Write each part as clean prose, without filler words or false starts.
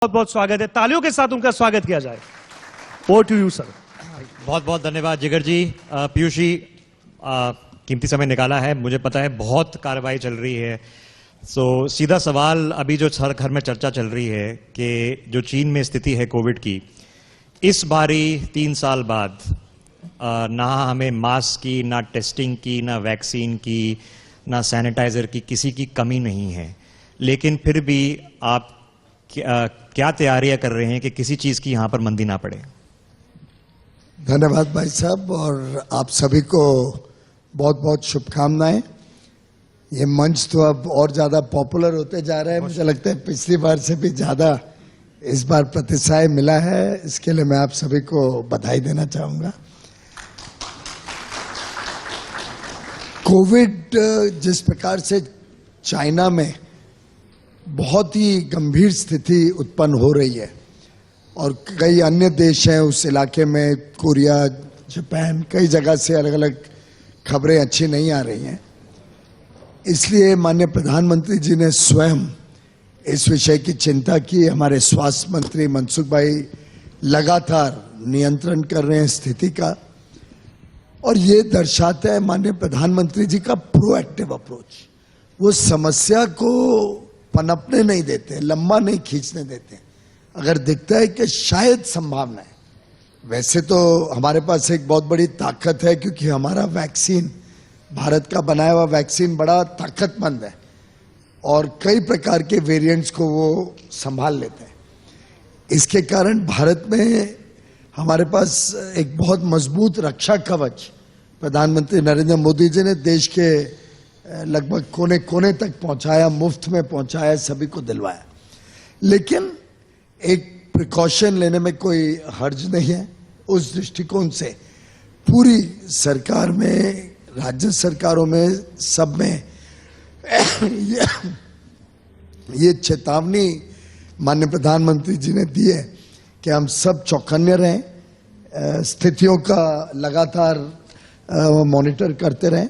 बहुत बहुत स्वागत है। तालियों के साथ उनका स्वागत किया जाए। Over to you sir. बहुत बहुत धन्यवाद जिगर जी। पीयूष जी, कीमती समय निकाला है। मुझे पता है बहुत कार्रवाई चल रही है, तो सीधा सवाल अभी जो हर घर में चर्चा चल रही है कि जो चीन में स्थिति है कोविड की, इस बारी 3 साल बाद ना हमें मास्क की, ना टेस्टिंग की, ना वैक्सीन की, ना सैनिटाइजर की किसी की कमी नहीं है। लेकिन फिर भी आप क्या तैयारियां कर रहे हैं कि किसी चीज की यहां पर मंदी ना पड़े? धन्यवाद भाई साहब, और आप सभी को बहुत बहुत शुभकामनाएं। ये मंच तो अब और ज्यादा पॉपुलर होते जा रहा है। मुझे लगता है पिछली बार से भी ज्यादा इस बार प्रतिसाय मिला है। इसके लिए मैं आप सभी को बधाई देना चाहूंगा। कोविड जिस प्रकार से चाइना में बहुत ही गंभीर स्थिति उत्पन्न हो रही है और कई अन्य देश हैं उस इलाके में, कोरिया, जापान, कई जगह से अलग अलग खबरें अच्छी नहीं आ रही हैं। इसलिए माननीय प्रधानमंत्री जी ने स्वयं इस विषय की चिंता की। हमारे स्वास्थ्य मंत्री मनसुख भाई लगातार नियंत्रण कर रहे हैं स्थिति का, और ये दर्शाता है माननीय प्रधानमंत्री जी का प्रोएक्टिव अप्रोच। वो समस्या को पनपने नहीं देते, लंबा नहीं खींचने देते। अगर दिखता है कि शायद संभावना है, वैसे तो हमारे पास एक बहुत बड़ी ताकत है, क्योंकि हमारा वैक्सीन, भारत का बनाया हुआ वैक्सीन बड़ा ताकतमंद है और कई प्रकार के वेरिएंट्स को वो संभाल लेते हैं। इसके कारण भारत में हमारे पास एक बहुत मजबूत रक्षा कवच प्रधानमंत्री नरेंद्र मोदी जी ने देश के लगभग कोने कोने तक पहुंचाया, मुफ्त में पहुंचाया, सभी को दिलवाया। लेकिन एक प्रिकॉशन लेने में कोई हर्ज नहीं है। उस दृष्टिकोण से पूरी सरकार में, राज्य सरकारों में, सब में ये चेतावनी माननीय प्रधानमंत्री जी ने दी है कि हम सब चौकन्ने रहें, स्थितियों का लगातार मॉनिटर करते रहें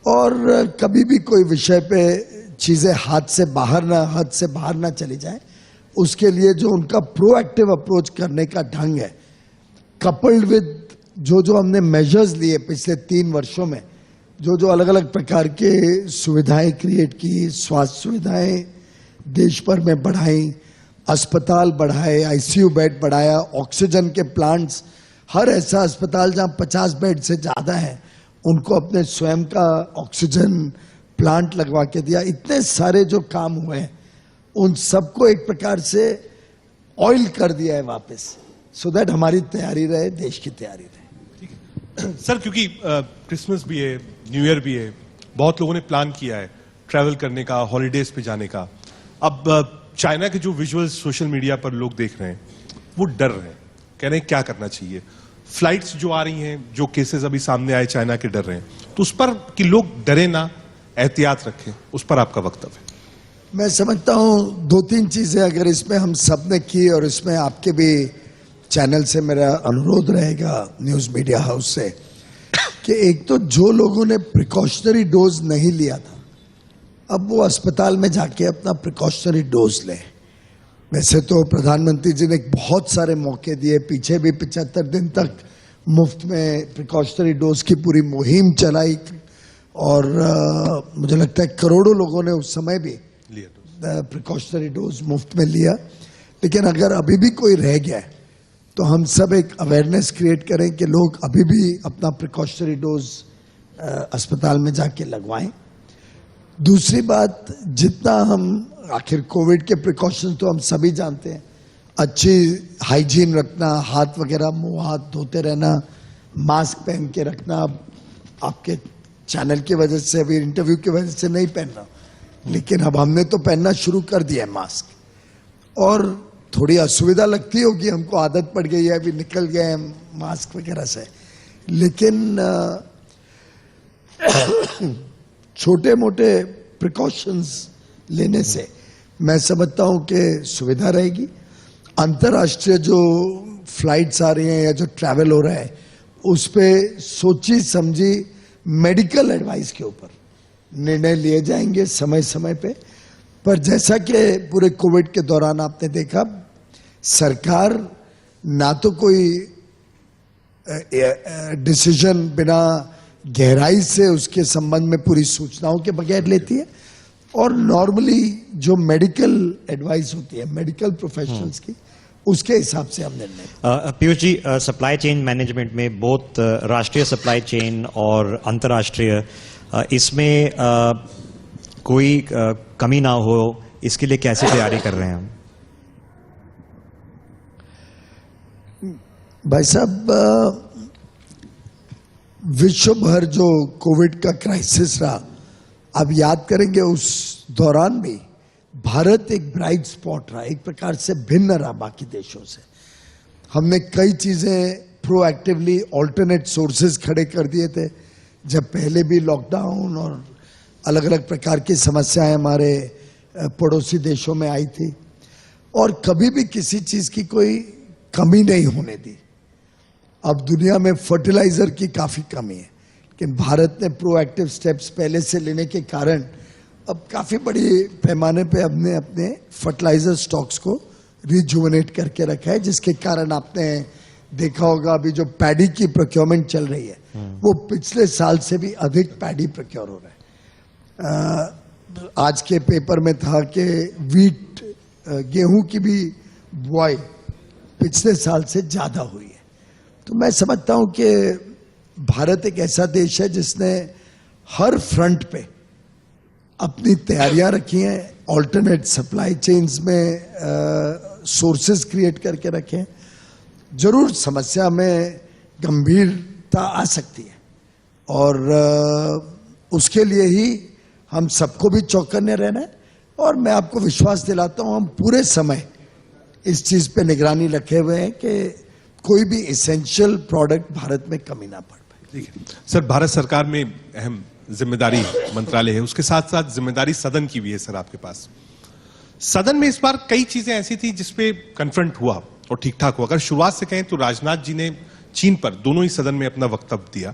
और कभी भी कोई विषय पे चीजें हाथ से बाहर ना चली जाए। उसके लिए जो उनका प्रोएक्टिव अप्रोच करने का ढंग है, कपल्ड विद जो हमने मेजर्स लिए पिछले 3 वर्षों में, जो अलग अलग प्रकार के सुविधाएं क्रिएट की, स्वास्थ्य सुविधाएं देश भर में बढ़ाई, अस्पताल बढ़ाए, आईसीयू बेड बढ़ाया, ऑक्सीजन के प्लांट्स, हर ऐसा अस्पताल जहां 50 बेड से ज्यादा है उनको अपने स्वयं का ऑक्सीजन प्लांट लगवा के दिया। इतने सारे जो काम हुए हैं उन सबको एक प्रकार से ऑयल कर दिया है वापस, सो दैट हमारी तैयारी रहे, देश की तैयारी रहे। ठीक है सर, क्योंकि क्रिसमस भी है, न्यू ईयर भी है, बहुत लोगों ने प्लान किया है ट्रैवल करने का, हॉलीडेज पे जाने का। अब चाइना के जो विजुअल्स सोशल मीडिया पर लोग देख रहे हैं वो डर रहे हैं, कह रहे हैं क्या करना चाहिए। फ्लाइट्स जो आ रही हैं, जो केसेस अभी सामने आए चाइना के, डर रहे हैं, तो उस पर कि लोग डरे ना, एहतियात रखें, उस पर आपका वक्तव्य? मैं समझता हूं 2-3 चीजें अगर इसमें हम सब ने की, और इसमें आपके भी चैनल से मेरा अनुरोध रहेगा, न्यूज मीडिया हाउस से, कि एक तो जो लोगों ने प्रिकॉशनरी डोज नहीं लिया था, अब वो अस्पताल में जाके अपना प्रिकॉशनरी डोज लें। वैसे तो प्रधानमंत्री जी ने बहुत सारे मौके दिए, पीछे भी 75 दिन तक मुफ्त में प्रिकॉशनरी डोज की पूरी मुहिम चलाई, और मुझे लगता है करोड़ों लोगों ने उस समय भी प्रिकॉशनरी डोज मुफ्त में लिया। लेकिन अगर अभी भी कोई रह गया है तो हम सब एक अवेयरनेस क्रिएट करें कि लोग अभी भी अपना प्रिकॉशनरी डोज अस्पताल में जाके लगवाएं। दूसरी बात, जितना हम, आखिर कोविड के प्रिकॉशंस तो हम सभी जानते हैं, अच्छी हाइजीन रखना, हाथ वगैरह, मुंह हाथ धोते रहना, मास्क पहन के रखना। आपके चैनल की वजह से, अभी इंटरव्यू की वजह से नहीं पहन रहा, लेकिन अब हमने तो पहनना शुरू कर दिया है मास्क। और थोड़ी असुविधा लगती होगी, हमको आदत पड़ गई है, अभी निकल गए हैं मास्क वगैरह से, लेकिन छोटे मोटे प्रिकॉशंस लेने से मैं समझता हूं कि सुविधा रहेगी। अंतर्राष्ट्रीय जो फ्लाइट्स आ रही हैं या जो ट्रैवल हो रहा है, उस पे सोची समझी मेडिकल एडवाइस के ऊपर निर्णय लिए जाएंगे समय समय पे। पर जैसा कि पूरे कोविड के दौरान आपने देखा, सरकार ना तो कोई डिसीजन बिना गहराई से उसके संबंध में पूरी सूचनाओं के बगैर लेती है, और नॉर्मली जो मेडिकल एडवाइस होती है मेडिकल प्रोफेशनल्स की, उसके हिसाब से हम निर्णय। Piyush ji, supply chain management में बहुत राष्ट्रीय सप्लाई चेन और अंतर्राष्ट्रीय, इसमें कोई कमी ना हो, इसके लिए कैसे तैयारी कर रहे हैं हम? भाई साहब, विश्व भर जो कोविड का क्राइसिस रहा, आप याद करेंगे उस दौरान भी भारत एक ब्राइट स्पॉट रहा, एक प्रकार से भिन्न रहा बाकी देशों से। हमने कई चीजें प्रोएक्टिवली ऑल्टरनेट सोर्सेज खड़े कर दिए थे, जब पहले भी लॉकडाउन और अलग अलग प्रकार की समस्याएं हमारे पड़ोसी देशों में आई थी, और कभी भी किसी चीज की कोई कमी नहीं होने दी। अब दुनिया में फर्टिलाइजर की काफी कमी है, लेकिन भारत ने प्रोएक्टिव स्टेप्स पहले से लेने के कारण अब काफी बड़ी पैमाने पे हमने अपने फर्टिलाइजर स्टॉक्स को रिजुवनेट करके रखा है, जिसके कारण आपने देखा होगा अभी जो पैडी की प्रोक्योरमेंट चल रही है, वो पिछले साल से भी अधिक पैडी प्रोक्योर हो रहा है। आज के पेपर में था कि वीट, गेहूं की भी बुआई पिछले साल से ज्यादा हुई है। तो मैं समझता हूं कि भारत एक ऐसा देश है जिसने हर फ्रंट पे अपनी तैयारियां रखी हैं, ऑल्टरनेट सप्लाई चेन्स में सोर्सेज क्रिएट करके रखे हैं। जरूर समस्या में गंभीरता आ सकती है, और उसके लिए ही हम सबको भी चौकन्ने रहना है, और मैं आपको विश्वास दिलाता हूं हम पूरे समय इस चीज पे निगरानी रखे हुए हैं कि कोई भी एसेंशियल प्रोडक्ट भारत में कमी ना पड़ पाए। ठीक है सर, भारत सरकार में अहम जिम्मेदारी मंत्रालय है, उसके साथ साथ जिम्मेदारी सदन की भी है सर आपके पास। सदन में इस बार कई चीजें ऐसी थी जिसपे कन्फ्रंट हुआ और ठीक ठाक हुआ। अगर शुरुआत से कहें तो राजनाथ जी ने चीन पर दोनों ही सदन में अपना वक्तव्य दिया,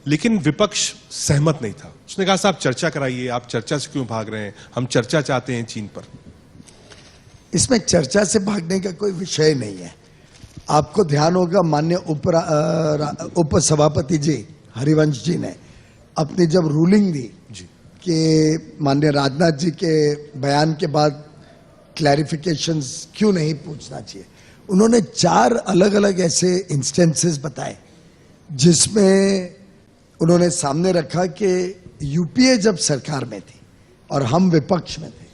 लेकिन विपक्ष सहमत नहीं था। उसने कहा साहब चर्चा कराइए, आप चर्चा से क्यों भाग रहे हैं, हम चर्चा चाहते हैं चीन पर। इसमें चर्चा से भागने का कोई विषय नहीं है। आपको ध्यान होगा माननीय उपसभापति जी हरिवंश जी ने अपनी जब रूलिंग दी कि माननीय राजनाथ जी के बयान के बाद क्लैरिफिकेशंस क्यों नहीं पूछना चाहिए, उन्होंने 4 अलग अलग ऐसे इंस्टेंसेस बताए जिसमें उन्होंने सामने रखा कि यूपीए जब सरकार में थी और हम विपक्ष में थे,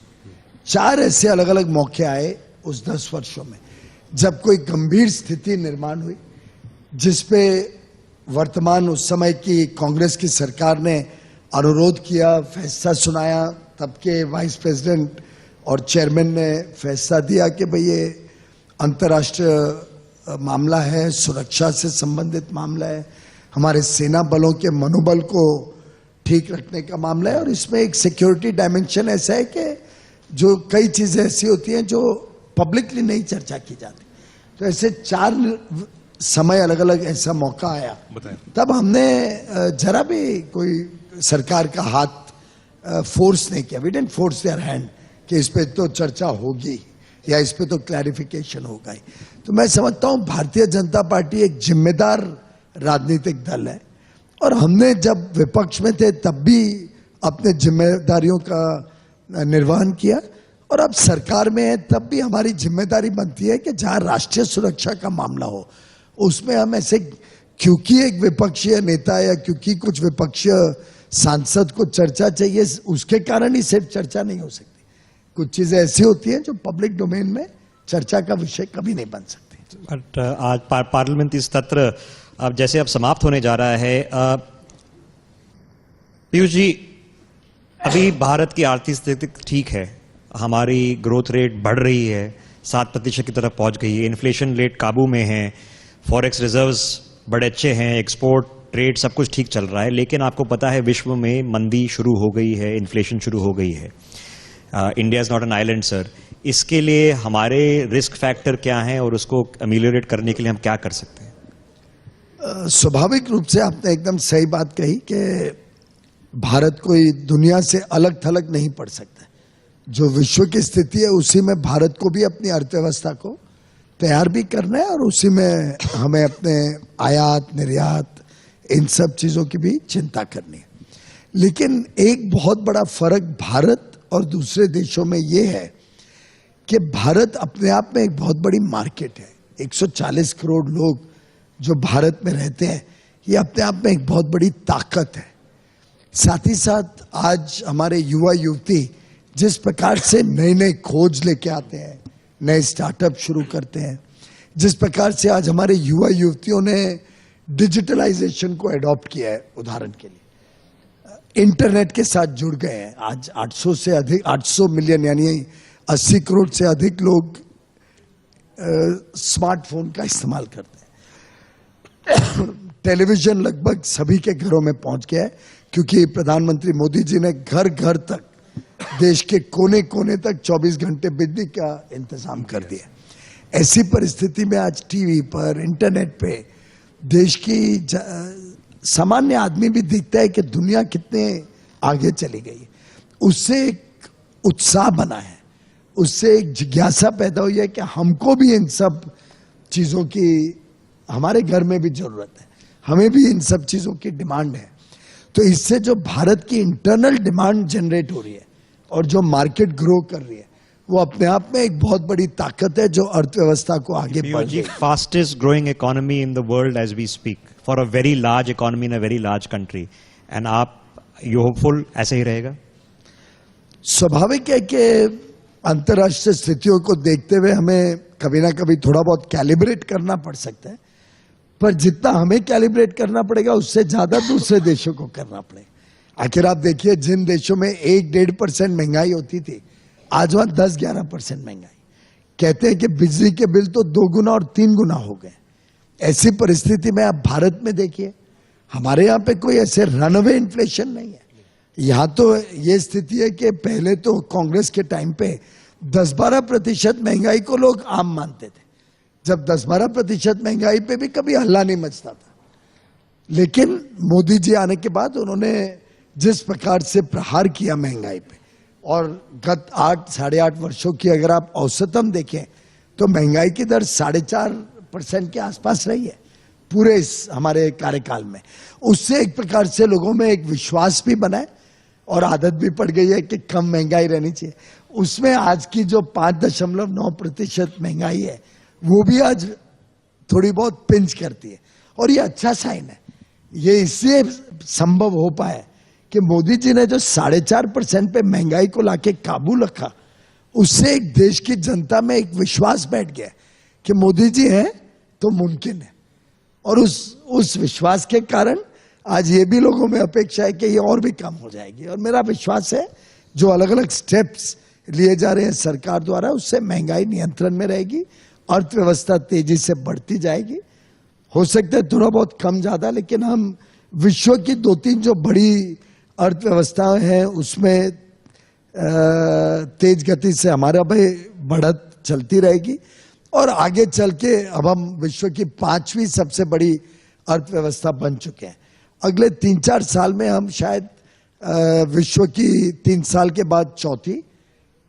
4 ऐसे अलग अलग मौके आए उस 10 वर्षों में जब कोई गंभीर स्थिति निर्माण हुई, जिसपे वर्तमान उस समय की कांग्रेस की सरकार ने अनुरोध किया, फैसला सुनाया। तब के वाइस प्रेसिडेंट और चेयरमैन ने फैसला दिया कि भाई ये अंतर्राष्ट्रीय मामला है, सुरक्षा से संबंधित मामला है, हमारे सेना बलों के मनोबल को ठीक रखने का मामला है, और इसमें एक सिक्योरिटी डायमेंशन ऐसा है कि जो कई चीजें ऐसी होती हैं जो पब्लिकली नहीं चर्चा की जाती। तो ऐसे 4 समय अलग अलग ऐसा मौका आया, तब हमने जरा भी कोई सरकार का हाथ फोर्स नहीं किया। We didn't force their hand कि इस पे तो चर्चा होगी या इस पे तो क्लैरिफिकेशन होगा ही। तो मैं समझता हूं भारतीय जनता पार्टी एक जिम्मेदार राजनीतिक दल है, और हमने जब विपक्ष में थे तब भी अपने जिम्मेदारियों का निर्वहन किया, और अब सरकार में है तब भी हमारी जिम्मेदारी बनती है कि जहां राष्ट्रीय सुरक्षा का मामला हो उसमें हम ऐसे क्योंकि एक विपक्षीय नेता या क्योंकि कुछ विपक्षीय सांसद को चर्चा चाहिए उसके कारण ही सिर्फ चर्चा नहीं हो सकती। कुछ चीजें ऐसी होती हैं जो पब्लिक डोमेन में चर्चा का विषय कभी नहीं बन सकती। बट आज पार्लियामेंट इस सत्र अब जैसे अब समाप्त होने जा रहा है, पीयूष जी, अभी भारत की आर्थिक स्थिति ठीक है, हमारी ग्रोथ रेट बढ़ रही है, 7% की तरफ पहुंच गई है, इन्फ्लेशन रेट काबू में है, फॉरेक्स रिजर्व्स बड़े अच्छे हैं, एक्सपोर्ट ट्रेड सब कुछ ठीक चल रहा है। लेकिन आपको पता है विश्व में मंदी शुरू हो गई है, इन्फ्लेशन शुरू हो गई है। India is not an island sir. इसके लिए हमारे रिस्क फैक्टर क्या हैं और उसको अमेलियोरेट करने के लिए हम क्या कर सकते हैं? स्वाभाविक रूप से आपने एकदम सही बात कही कि भारत कोई दुनिया से अलग थलग नहीं पड़ सकता। जो विश्व की स्थिति है उसी में भारत को भी अपनी अर्थव्यवस्था को तैयार भी करना है और उसी में हमें अपने आयात निर्यात इन सब चीजों की भी चिंता करनी है। लेकिन एक बहुत बड़ा फर्क भारत और दूसरे देशों में ये है कि भारत अपने आप में एक बहुत बड़ी मार्केट है। 140 करोड़ लोग जो भारत में रहते हैं, ये अपने आप में एक बहुत बड़ी ताकत है। साथ ही साथ आज हमारे युवा युवती जिस प्रकार से नई नई खोज लेके आते हैं, नए स्टार्टअप शुरू करते हैं, जिस प्रकार से आज हमारे युवा युवतियों ने डिजिटलाइजेशन को एडॉप्ट किया है, उदाहरण के लिए इंटरनेट के साथ जुड़ गए हैं। आज 800 मिलियन यानी 80 करोड़ से अधिक लोग स्मार्टफोन का इस्तेमाल करते हैं। टेलीविजन लगभग सभी के घरों में पहुंच गया है, क्योंकि प्रधानमंत्री मोदी जी ने घर घर तक, देश के कोने कोने तक 24 घंटे बिजली का इंतजाम कर दिया। ऐसी परिस्थिति में आज टीवी पर, इंटरनेट पे देश की सामान्य आदमी भी दिखता है कि दुनिया कितने आगे चली गई है। उससे एक उत्साह बना है, उससे एक जिज्ञासा पैदा हुई है कि हमको भी इन सब चीजों की हमारे घर में भी जरूरत है, हमें भी इन सब चीजों की डिमांड है। तो इससे जो भारत की इंटरनल डिमांड जनरेट हो रही है और जो मार्केट ग्रो कर रही है, वो अपने आप में एक बहुत बड़ी ताकत है जो अर्थव्यवस्था को आगे बढ़ रही है। Fastest growing economy in the world as we speak, for a very large economy in a very large country, and आप यू होपफुल ऐसे ही रहेगा? स्वाभाविक है कि अंतर्राष्ट्रीय स्थितियों को देखते हुए हमें कभी ना कभी थोड़ा बहुत कैलिब्रेट करना पड़ सकता है, पर जितना हमें कैलिब्रेट करना पड़ेगा उससे ज्यादा दूसरे देशों को करना पड़ेगा। आखिर आप देखिए, जिन देशों में 1-1.5% महंगाई होती थी, आज वहां 10-11% महंगाई। कहते हैं कि बिजली के बिल तो 2 गुना और 3 गुना हो गए। ऐसी परिस्थिति में आप भारत में देखिए, हमारे यहाँ पे कोई ऐसे रनअवे इन्फ्लेशन नहीं है। यहाँ तो ये स्थिति है कि पहले तो कांग्रेस के टाइम पे 10-12% महंगाई को लोग आम मानते थे। जब 10-12% महंगाई पे भी कभी हल्ला नहीं मचता था, लेकिन मोदी जी आने के बाद उन्होंने जिस प्रकार से प्रहार किया महंगाई पे, और गत 8-8.5 वर्षों की अगर आप औसतम देखें तो महंगाई की दर 4.5% के आसपास रही है पूरे इस हमारे कार्यकाल में। उससे एक प्रकार से लोगों में एक विश्वास भी बना है और आदत भी पड़ गई है कि कम महंगाई रहनी चाहिए। उसमें आज की जो 5.9% महंगाई है, वो भी आज थोड़ी बहुत पिंच करती है, और ये अच्छा साइन है। ये इससे संभव हो पाया कि मोदी जी ने जो 4.5% पे महंगाई को लाके काबू रखा, उससे एक देश की जनता में एक विश्वास बैठ गया कि मोदी जी हैं तो मुमकिन है। और उस विश्वास के कारण आज ये भी लोगों में अपेक्षा है कि ये और भी कम हो जाएगी। और मेरा विश्वास है जो अलग अलग स्टेप्स लिए जा रहे हैं सरकार द्वारा, उससे महंगाई नियंत्रण में रहेगी, अर्थव्यवस्था तेजी से बढ़ती जाएगी। हो सकता है थोड़ा बहुत कम ज्यादा, लेकिन हम विश्व की 2-3 जो बड़ी अर्थव्यवस्थाएं हैं उसमें तेज गति से हमारा भाई बढ़त चलती रहेगी, और आगे चल के अब हम विश्व की 5वीं सबसे बड़ी अर्थव्यवस्था बन चुके हैं। अगले 3-4 साल में हम शायद विश्व की 3 साल के बाद 4थी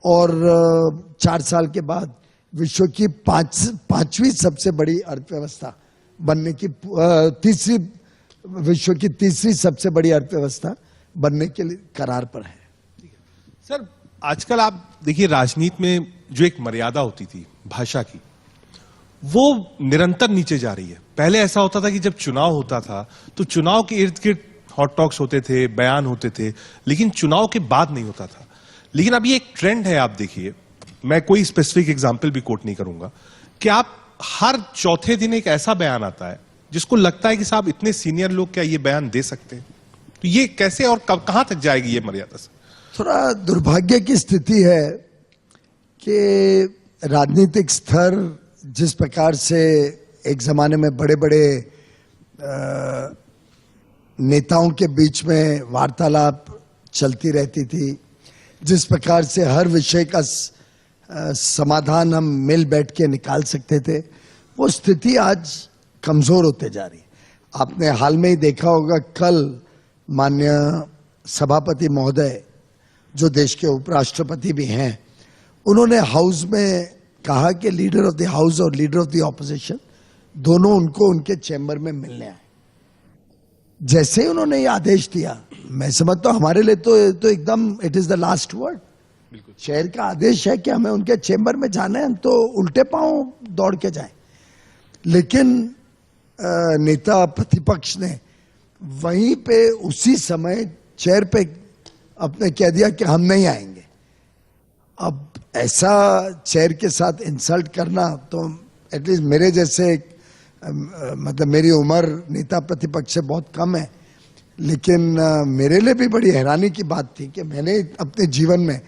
और 4 साल के बाद विश्व की 5वीं सबसे बड़ी अर्थव्यवस्था बनने की विश्व की 3री सबसे बड़ी अर्थव्यवस्था बनने के लिए करार पर है। सर, आजकल आप देखिए, राजनीति में जो एक मर्यादा होती थी भाषा की, वो निरंतर नीचे जा रही है। पहले ऐसा होता था कि जब चुनाव होता था तो चुनाव के इर्द गिर्द हॉट टॉक्स होते थे, बयान होते थे, लेकिन चुनाव के बाद नहीं होता था। लेकिन अब ये एक ट्रेंड है, आप देखिए, मैं कोई स्पेसिफिक एग्जाम्पल भी कोट नहीं करूंगा, कि आप हर चौथे दिन एक ऐसा बयान आता है जिसको लगता है कि साहब इतने सीनियर लोग क्या ये बयान दे सकते हैं? तो ये कैसे और कब कहां तक जाएगी ये मर्यादा से? थोड़ा दुर्भाग्य की स्थिति है कि राजनीतिक स्तर जिस प्रकार से एक जमाने में बड़े बड़े नेताओं के बीच में वार्तालाप चलती रहती थी, जिस प्रकार से हर विषय का समाधान हम मिल बैठ के निकाल सकते थे, वो स्थिति आज कमजोर होते जा रही है। आपने हाल में ही देखा होगा, कल माननीय सभापति महोदय जो देश के उपराष्ट्रपति भी हैं, उन्होंने हाउस में कहा कि लीडर ऑफ द हाउस और लीडर ऑफ द ऑपोजिशन दोनों उनको उनके चैम्बर में मिलने आए। जैसे ही उन्होंने ये आदेश दिया, मैं समझता हूं हमारे लिए तो एकदम it is the last word. Chair का आदेश है कि हमें उनके चैम्बर में जाना है, हम तो उल्टे पांव दौड़ के जाएं। लेकिन नेता प्रतिपक्ष ने वहीं पे उसी समय चेयर पे अपने कह दिया कि हम नहीं आएंगे। अब ऐसा चेयर के साथ इंसल्ट करना तो एटलीस्ट मेरे जैसे मतलब मेरी उम्र नेता प्रतिपक्ष से बहुत कम है, लेकिन मेरे लिए भी बड़ी हैरानी की बात थी कि मैंने अपने जीवन में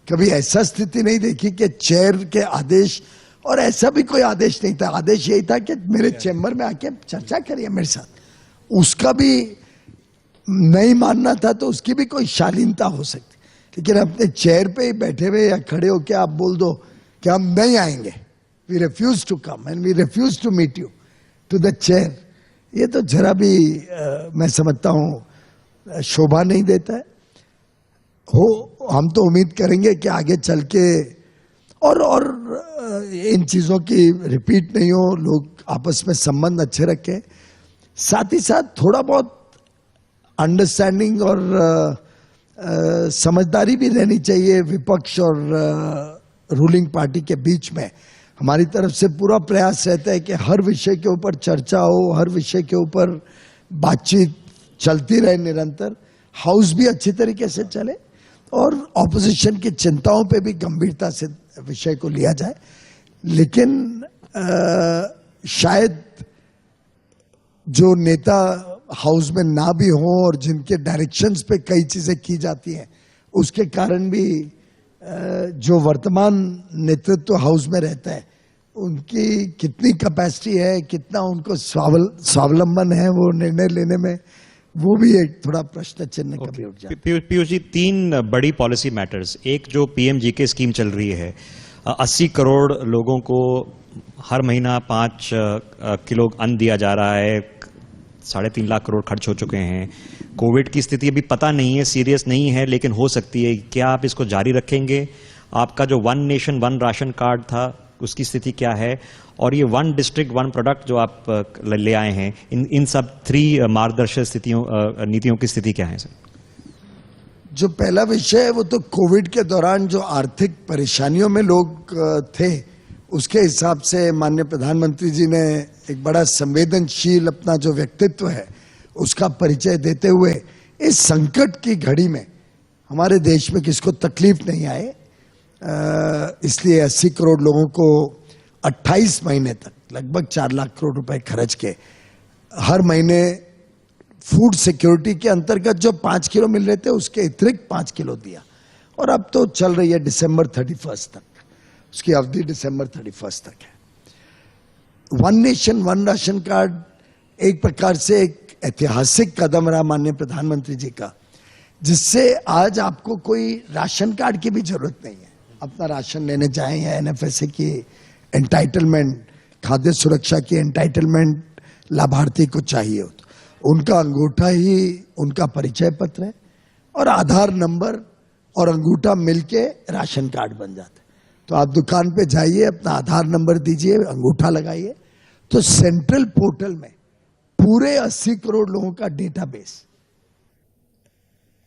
कभी ऐसा स्थिति नहीं देखी कि चेयर के आदेश, और ऐसा भी कोई आदेश नहीं था। आदेश यही था कि मेरे चैम्बर में आके चर्चा करिए मेरे साथ। उसका भी नहीं मानना था तो उसकी भी कोई शालीनता हो सकती, लेकिन अपने चेयर पे ही बैठे हुए या खड़े होके आप बोल दो कि हम नहीं आएंगे, we refuse to come and we refuse to meet you to the chair, ये तो जरा भी मैं समझता हूं शोभा नहीं देता है। हम तो उम्मीद करेंगे कि आगे चल के और इन चीजों की रिपीट नहीं हो, लोग आपस में संबंध अच्छे रखें, साथ ही साथ थोड़ा बहुत अंडरस्टैंडिंग और समझदारी भी रहनी चाहिए विपक्ष और रूलिंग पार्टी के बीच में। हमारी तरफ से पूरा प्रयास रहता है कि हर विषय के ऊपर चर्चा हो, हर विषय के ऊपर बातचीत चलती रहे निरंतर, हाउस भी अच्छी तरीके से चले और ऑपोजिशन की चिंताओं पे भी गंभीरता से विषय को लिया जाए। लेकिन शायद जो नेता हाउस में ना भी हो और जिनके डायरेक्शंस पे कई चीजें की जाती हैं, उसके कारण भी जो वर्तमान नेतृत्व हाउस में रहता है उनकी कितनी कैपेसिटी है, कितना उनको स्वावलंबन है वो निर्णय लेने में, वो भी एक थोड़ा प्रश्न चिन्ह कभी उठ जाता है। पीयूष जी, 3 बड़ी पॉलिसी मैटर्स। एक जो पीएमजीके स्कीम चल रही है, 80 करोड़ लोगों को हर महीना 5 किलो अन्न दिया जा रहा है, 3.5 लाख करोड़ खर्च हो चुके हैं। कोविड की स्थिति अभी पता नहीं है, सीरियस नहीं है, लेकिन हो सकती है। क्या आप इसको जारी रखेंगे? आपका जो 1 नेशन 1 राशन कार्ड था उसकी स्थिति क्या है? और ये 1 डिस्ट्रिक्ट 1 प्रोडक्ट जो आप ले आए हैं, इन सब 3 मार्गदर्शक स्थितियों नीतियों की स्थिति क्या है सर? जो पहला विषय है वो तो कोविड के दौरान जो आर्थिक परेशानियों में लोग थे, उसके हिसाब से माननीय प्रधानमंत्री जी ने एक बड़ा संवेदनशील अपना जो व्यक्तित्व है उसका परिचय देते हुए इस संकट की घड़ी में हमारे देश में किसको तकलीफ नहीं आए, इसलिए 80 करोड़ लोगों को 28 महीने तक लगभग 4 लाख करोड़ रुपए खर्च के हर महीने फूड सिक्योरिटी के अंतर्गत जो 5 किलो मिल रहे थे उसके अतिरिक्त 5 किलो दिया। और अब तो चल रही है दिसंबर 31 तक, उसकी अवधि दिसंबर 31 तक है। 1 नेशन 1 राशन कार्ड एक प्रकार से एक ऐतिहासिक कदम रहा माननीय प्रधानमंत्री जी का, जिससे आज आपको कोई राशन कार्ड की भी जरूरत नहीं है। अपना राशन लेने जाएं या एनएफएसए की एंटाइटलमेंट, खाद्य सुरक्षा की एंटाइटलमेंट लाभार्थी को चाहिए हो तो उनका अंगूठा ही उनका परिचय पत्र है और आधार नंबर और अंगूठा मिलके राशन कार्ड बन जाता है। तो आप दुकान पे जाइए, अपना आधार नंबर दीजिए, अंगूठा लगाइए, तो सेंट्रल पोर्टल में पूरे 80 करोड़ लोगों का डेटाबेस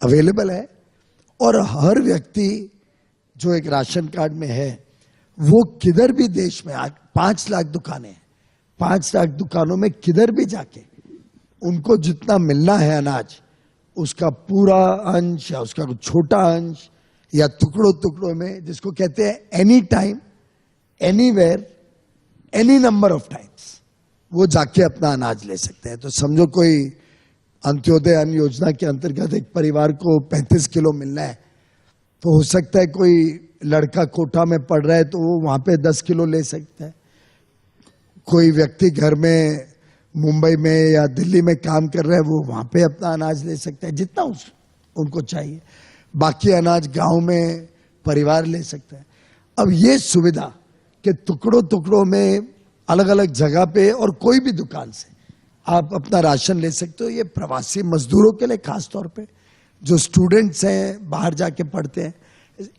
अवेलेबल है और हर व्यक्ति जो एक राशन कार्ड में है वो किधर भी देश में, आज 5 लाख दुकानें हैं, 5 लाख दुकानों में किधर भी जाके उनको जितना मिलना है अनाज, उसका पूरा अंश या उसका छोटा अंश या टुकड़ों टुकड़ों में, जिसको कहते हैं any time anywhere any number of times, वो जाके अपना अनाज ले सकते हैं। तो समझो कोई अंत्योदय अन्न योजना के अंतर्गत एक परिवार को 35 किलो मिलना है, तो हो सकता है कोई लड़का कोटा में पढ़ रहा है तो वो वहां पे 10 किलो ले सकता है। कोई व्यक्ति घर में मुंबई में या दिल्ली में काम कर रहा है, वो वहां पे अपना अनाज ले सकता है जितना उनको चाहिए। बाकी अनाज गांव में परिवार ले सकता है। अब ये सुविधा कि टुकड़ों टुकड़ों में अलग अलग जगह पे और कोई भी दुकान से आप अपना राशन ले सकते हो, ये प्रवासी मजदूरों के लिए खास तौर पे, जो स्टूडेंट्स हैं बाहर जाके पढ़ते हैं,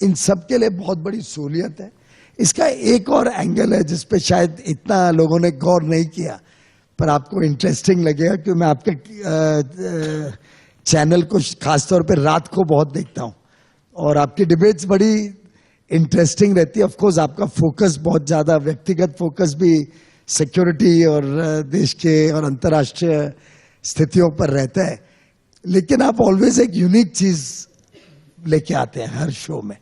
इन सब के लिए बहुत बड़ी सहूलियत है। इसका एक और एंगल है जिस पे शायद इतना लोगों ने गौर नहीं किया, पर आपको इंटरेस्टिंग लगेगा कि मैं आपके चैनल को खासतौर पे रात को बहुत देखता हूं और आपकी डिबेट्स बड़ी इंटरेस्टिंग रहती है। ऑफ कोर्स आपका फोकस बहुत ज्यादा, व्यक्तिगत फोकस भी सिक्योरिटी और देश के और अंतर्राष्ट्रीय स्थितियों पर रहता है, लेकिन आप ऑलवेज एक यूनिक चीज लेके आते हैं हर शो में।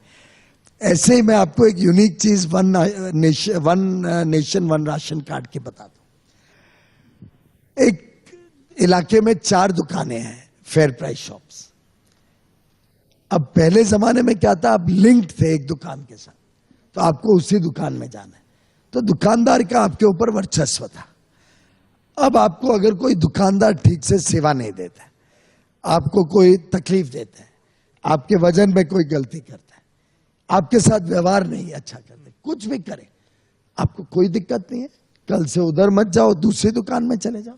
ऐसे ही मैं आपको एक यूनिक चीज one nation one ration card की बता दूं। एक इलाके में 4 दुकानें हैं, फेयर प्राइस शॉप्स। अब पहले जमाने में क्या था, आप लिंक्ड थे एक दुकान के साथ, तो आपको उसी दुकान में जाना है, तो दुकानदार का आपके ऊपर वर्चस्व था। अब आपको अगर कोई दुकानदार ठीक से सेवा नहीं देता है, आपको कोई तकलीफ देता है, आपके वजन में कोई गलती करता है, आपके साथ व्यवहार नहीं अच्छा करते, कुछ भी करे, आपको कोई दिक्कत नहीं है। कल से उधर मत जाओ, दूसरी दुकान में चले जाओ,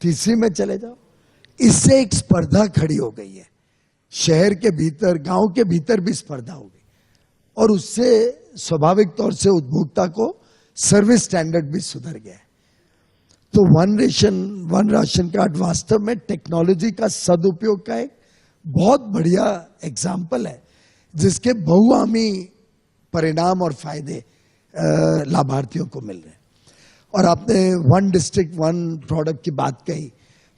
तीसरी में चले जाओ। इससे एक स्पर्धा खड़ी हो गई है, शहर के भीतर, गांव के भीतर भी स्पर्धा हो गई, और उससे स्वाभाविक तौर से उपभोक्ता को सर्विस स्टैंडर्ड भी सुधर गया है। तो one nation one ration card वास्तव में टेक्नोलॉजी का सदुपयोग का एक बहुत बढ़िया एग्जाम्पल है, जिसके बहुआमी परिणाम और फायदे लाभार्थियों को मिल रहे हैं। और आपने वन डिस्ट्रिक्ट वन प्रोडक्ट की बात कही,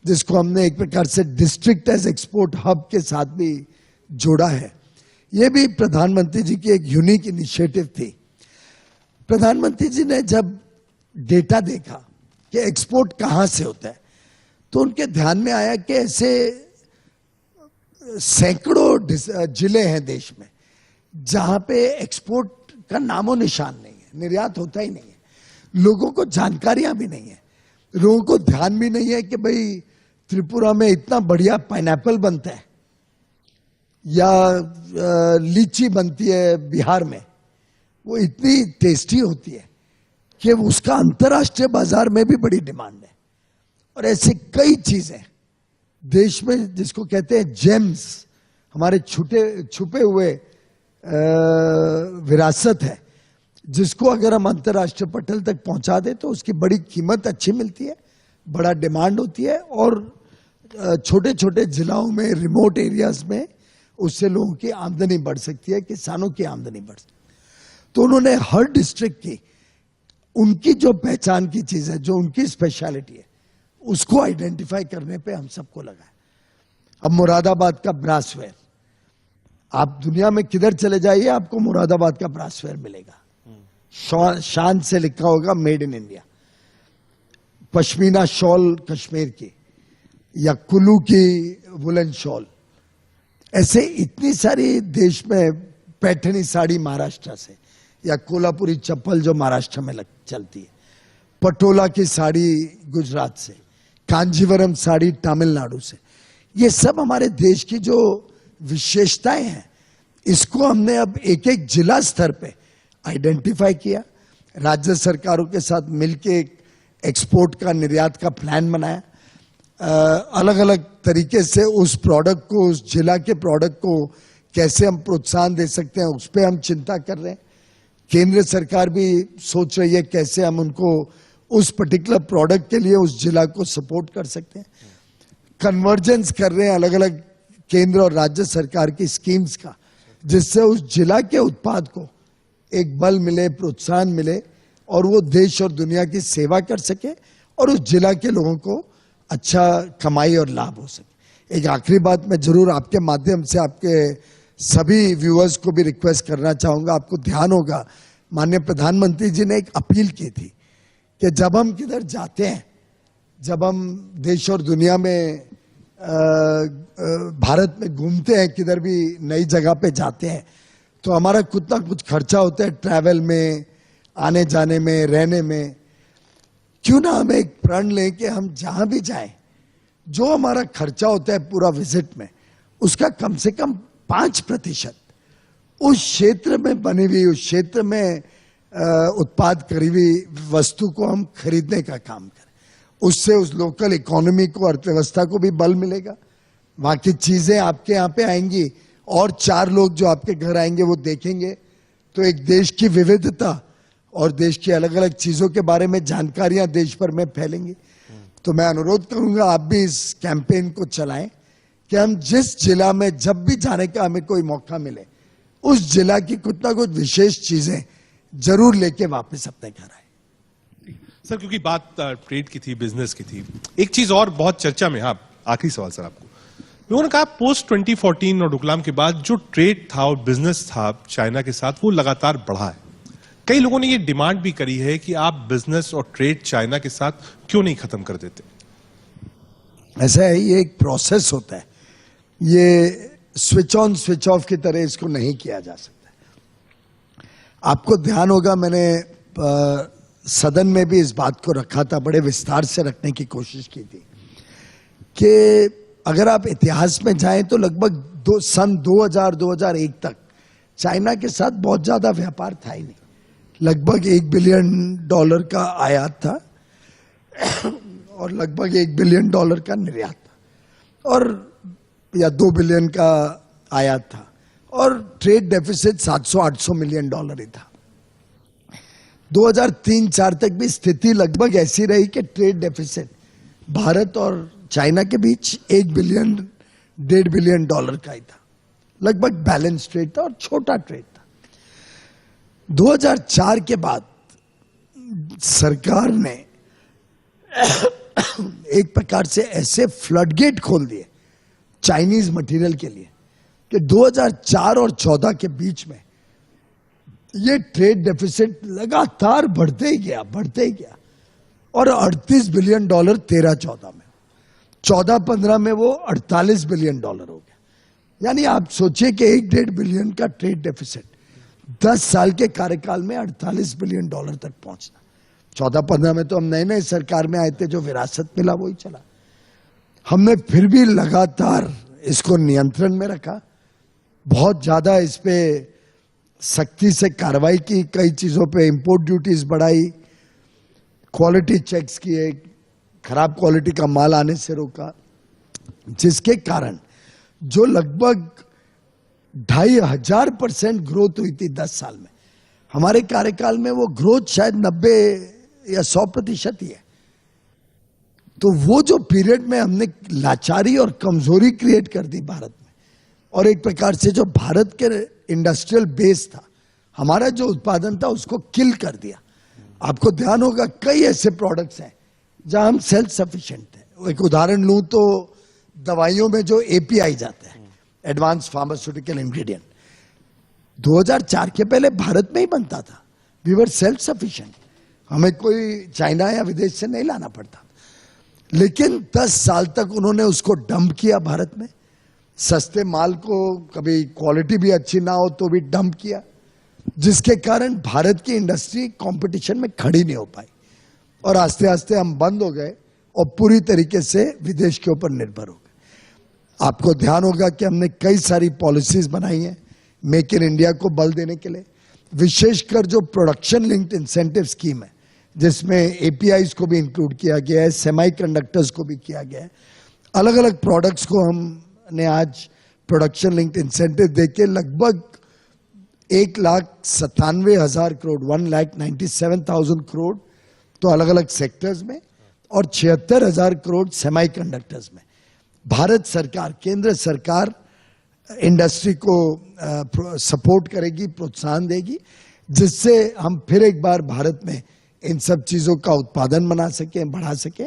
जिसको हमने एक प्रकार से डिस्ट्रिक्ट एज एक्सपोर्ट हब के साथ भी जोड़ा है। यह भी प्रधानमंत्री जी की एक यूनिक इनिशिएटिव थी। प्रधानमंत्री जी ने जब डेटा देखा कि एक्सपोर्ट कहां से होता है, तो उनके ध्यान में आया कि ऐसे सैकड़ों जिले हैं देश में जहां पे एक्सपोर्ट का नामो निशान नहीं है, निर्यात होता ही नहीं है, लोगों को जानकारियां भी नहीं है, लोगों को ध्यान भी नहीं है कि भाई त्रिपुरा में इतना बढ़िया पाइनएप्पल बनता है या लीची बनती है बिहार में, वो इतनी टेस्टी होती है कि उसका अंतर्राष्ट्रीय बाजार में भी बड़ी डिमांड है। और ऐसे कई चीजें देश में जिसको कहते हैं जेम्स, हमारे छुपे हुए विरासत है, जिसको अगर हम अंतर्राष्ट्रीय पटल तक पहुंचा दें तो उसकी बड़ी कीमत अच्छी मिलती है, बड़ा डिमांड होती है, और छोटे छोटे जिलों में, रिमोट एरियाज में उससे लोगों की आमदनी बढ़ सकती है, किसानों की आमदनी बढ़ सकती है। तो उन्होंने हर डिस्ट्रिक्ट की उनकी जो पहचान की चीज है, जो उनकी स्पेशलिटी है, उसको आइडेंटिफाई करने पे हम सबको लगा है। अब मुरादाबाद का ब्रासवेयर, आप दुनिया में किधर चले जाइए आपको मुरादाबाद का ब्रासवेयर मिलेगा, शान से लिखा होगा made in India. Pashmina shawl Kashmir की, या कुल्लू की वुलन शॉल, ऐसे इतनी सारी देश में, पैठनी साड़ी महाराष्ट्र से, या कोल्हापुरी चप्पल जो महाराष्ट्र में चलती है, पटोला की साड़ी गुजरात से, कांजीवरम साड़ी तमिलनाडु से, ये सब हमारे देश की जो विशेषताएं हैं, इसको हमने अब एक एक जिला स्तर पे आइडेंटिफाई किया, राज्य सरकारों के साथ मिलके एक एक्सपोर्ट का, निर्यात का प्लान बनाया, अलग अलग तरीके से उस प्रोडक्ट को, उस जिला के प्रोडक्ट को कैसे हम प्रोत्साहन दे सकते हैं, उस पर हम चिंता कर रहे हैं। केंद्र सरकार भी सोच रही है कैसे हम उनको उस पर्टिकुलर प्रोडक्ट के लिए उस जिला को सपोर्ट कर सकते हैं। कन्वर्जेंस कर रहे हैं अलग अलग केंद्र और राज्य सरकार की स्कीम्स का, जिससे उस जिला के उत्पाद को एक बल मिले, प्रोत्साहन मिले, और वो देश और दुनिया की सेवा कर सके, और उस जिला के लोगों को अच्छा कमाई और लाभ हो सके। एक आखिरी बात मैं जरूर आपके माध्यम से आपके सभी व्यूअर्स को भी रिक्वेस्ट करना चाहूंगा। आपको ध्यान होगा, माननीय प्रधानमंत्री जी ने एक अपील की थी कि जब हम किधर जाते हैं, जब हम देश और दुनिया में, भारत में घूमते हैं, किधर भी नई जगह पे जाते हैं, तो हमारा कुछ ना कुछ खर्चा होता है, ट्रैवल में, आने जाने में, रहने में। क्यों ना हम एक प्रण लें कि हम जहां भी जाएं, जो हमारा खर्चा होता है पूरा विजिट में, उसका कम से कम 5% उस क्षेत्र में बनी हुई, उस क्षेत्र में उत्पाद करी हुई वस्तु को हम खरीदने का काम करें। उससे उस लोकल इकोनॉमी को, अर्थव्यवस्था को भी बल मिलेगा। वहां की चीजें आपके यहाँ पे आएंगी, और 4 लोग जो आपके घर आएंगे वो देखेंगे तो एक देश की विविधता और देश की अलग अलग चीजों के बारे में जानकारियां देश भर में फैलेंगी। तो मैं अनुरोध करूंगा आप भी इस कैंपेन को चलाएं कि हम जिस जिला में जब भी जाने का हमें कोई मौका मिले उस जिला की कुछ ना कुछ विशेष चीजें जरूर लेके वापस अपने घर आए। सर, क्योंकि बात ट्रेड की थी, बिजनेस की थी, एक चीज और बहुत चर्चा में, हाँ आखिरी सवाल सर आपको, लोगों ने कहा पोस्ट 2014 और डोकलाम के बाद जो ट्रेड था और बिजनेस था चाइना के साथ वो लगातार बढ़ा है। कई लोगों ने ये डिमांड भी करी है कि आप बिजनेस और ट्रेड चाइना के साथ क्यों नहीं खत्म कर देते। ऐसा है, ये एक प्रोसेस होता है, ये स्विच ऑन स्विच ऑफ की तरह इसको नहीं किया जा सकता। आपको ध्यान होगा मैंने सदन में भी इस बात को रखा था, बड़े विस्तार से रखने की कोशिश की थी कि अगर आप इतिहास में जाएं तो लगभग सन 2000-2001 तक चाइना के साथ बहुत ज्यादा व्यापार था ही नहीं। लगभग $1 बिलियन का आयात था और लगभग $1 बिलियन का निर्यात था, और या $2 बिलियन का आयात था, और ट्रेड डेफिसिट $700-800 मिलियन ही था। 2003-4 तक भी स्थिति लगभग ऐसी रही कि ट्रेड डेफिसिट भारत और चाइना के बीच $1 बिलियन, $1.5 बिलियन का ही था। लगभग बैलेंस ट्रेड था और छोटा ट्रेड था। 2004 के बाद सरकार ने एक प्रकार से ऐसे फ्लडगेट खोल दिए चाइनीज मटेरियल के लिए कि 2004 और 14 के बीच में ये ट्रेड डेफिसिट लगातार बढ़ते ही गया और $38 बिलियन 13-14 में, 14-15 में वो $48 बिलियन हो गया। यानी आप सोचिए कि $1-1.5 बिलियन का ट्रेड डेफिसिट 10 साल के कार्यकाल में $48 बिलियन तक पहुंचना। 14-15 में तो हम नए नए सरकार में आए थे, जो विरासत मिला वही चला। हमने फिर भी लगातार इसको नियंत्रण में रखा, बहुत ज्यादा इस पे सख्ती से कार्रवाई की, कई चीजों पे इंपोर्ट ड्यूटीज बढ़ाई, क्वालिटी चेक्स किए, खराब क्वालिटी का माल आने से रोका, जिसके कारण जो लगभग 2500% ग्रोथ हुई थी 10 साल में, हमारे कार्यकाल में वो ग्रोथ शायद 90 या 100% ही है। तो वो जो पीरियड में हमने लाचारी और कमजोरी क्रिएट कर दी भारत में, और एक प्रकार से जो भारत के इंडस्ट्रियल बेस था, हमारा जो उत्पादन था, उसको किल कर दिया। आपको ध्यान होगा कई ऐसे प्रोडक्ट्स हैं जहां हम सेल्फ सफिशिएंट थे। एक उदाहरण लूं तो दवाइयों में जो एपीआई जाता है, एडवांस फार्मास्यूटिकल इंग्रेडिएंट, 2004 के पहले भारत में ही बनता था। वी वर सेल्फ सफिशिएंट, हमें कोई चाइना या विदेश से नहीं लाना पड़ता। लेकिन 10 साल तक उन्होंने उसको डंप किया भारत में, सस्ते माल को, कभी क्वालिटी भी अच्छी ना हो तो भी डंप किया, जिसके कारण भारत की इंडस्ट्री कंपटीशन में खड़ी नहीं हो पाई और आस्ते आस्ते हम बंद हो गए और पूरी तरीके से विदेश के ऊपर निर्भर हो गए। आपको ध्यान होगा कि हमने कई सारी पॉलिसीज बनाई हैं मेक इन इंडिया को बल देने के लिए, विशेषकर जो प्रोडक्शन लिंक्ड इंसेंटिव स्कीम है, जिसमें एपीआईज को भी इंक्लूड किया गया है, सेमीकंडक्टर्स को भी किया गया है। अलग अलग प्रोडक्ट्स को हमने आज प्रोडक्शन लिंक्ड इंसेंटिव देके लगभग 1,97,000 करोड़, 1,97,000 करोड़ तो अलग अलग सेक्टर्स में, और 76,000 करोड़ सेमीकंडक्टर्स में भारत सरकार, केंद्र सरकार इंडस्ट्री को सपोर्ट करेगी, प्रोत्साहन देगी, जिससे हम फिर एक बार भारत में इन सब चीजों का उत्पादन बना सके, बढ़ा सके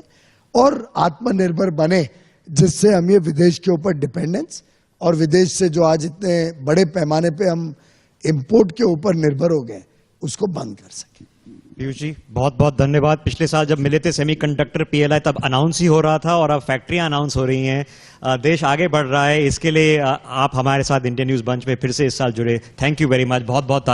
और आत्मनिर्भर बने, जिससे हम ये विदेश के ऊपर डिपेंडेंस और विदेश से जो आज इतने बड़े पैमाने पे हम इंपोर्ट के ऊपर निर्भर हो गए, उसको बंद कर सके। पीयूष जी बहुत बहुत धन्यवाद। पिछले साल जब मिले थे सेमीकंडक्टर पीएलआई, तब अनाउंस ही हो रहा था और अब फैक्ट्रियां अनाउंस हो रही हैं। देश आगे बढ़ रहा है, इसके लिए आप हमारे साथ इंडियन न्यूज बंच में फिर से इस साल जुड़े। थैंक यू वेरी मच, बहुत बहुत